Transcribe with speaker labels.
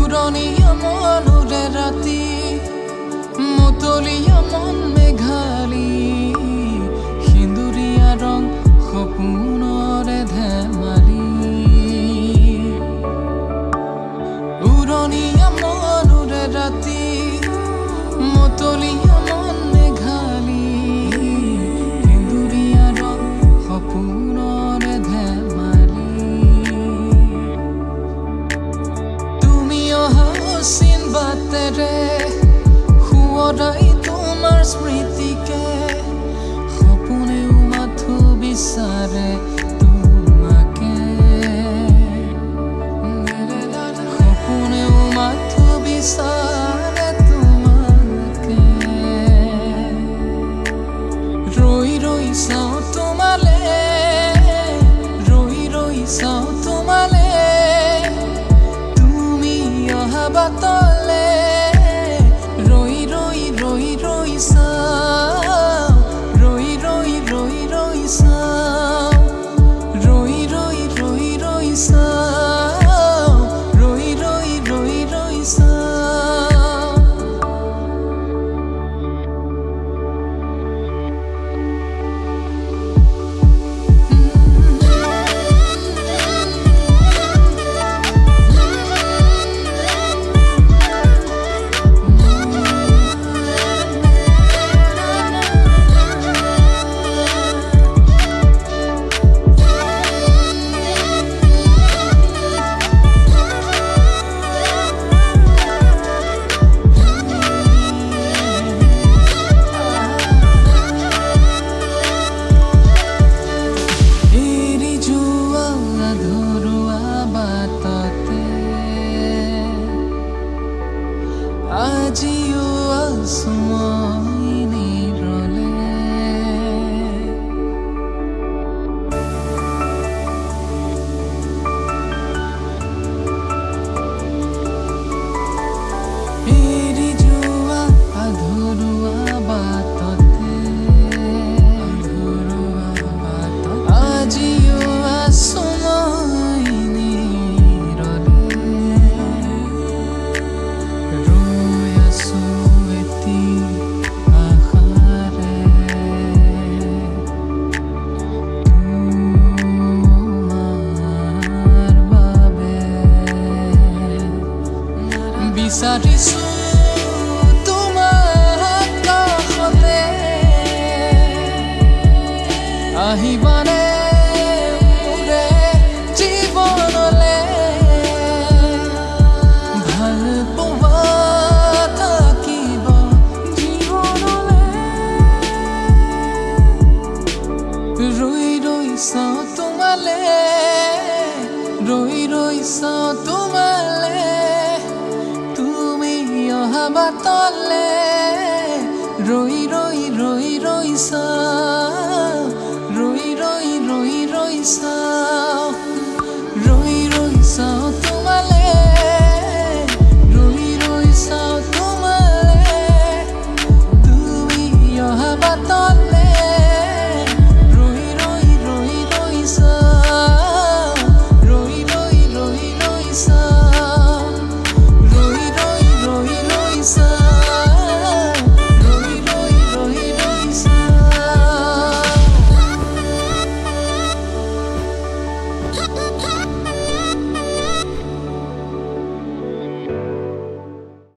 Speaker 1: উৰণীয়া মনুৰে ৰাতি মুতলীয়া মন মেঘালী সিন্দুৰীয়া ৰং সপোনৰে ধেমালি উৰণীয়া মনুৰে ৰাতি মুতলীয়া মন মেঘালী সিন্দুৰীয়া ৰং সপোনৰে ধেমালি তুমি অহা অচিন বাটেৰে শুৱৰাই তোমাৰ স্মৃতিকে সপোনেও মাথো বিচাৰে তোমাকে সপোনেও মাথো বিচাৰে তোমাকে ৰৈ ৰৈ চাওঁ তোমালে ৰৈ ৰৈ চাওঁ তোমালে তুমি অহা বাটলে আজিও আছো মই নিৰলে এৰি যোৱা আধৰুৱা বাটতে আজিও আছো মই বিচাৰিছো তোমাক কাষতে আহিবানে মোৰে জীৱনলে ভাল পোৱা থাকিব জীৱনলে ৰৈ ৰৈ চাওঁ তোমালে ৰৈ ৰৈ চাওঁ তোমালে বাটলে ৰৈ ৰৈ ৰৈ ৰৈ চাওঁ ৰৈ ৰৈ ৰৈ ৰৈ চাওঁ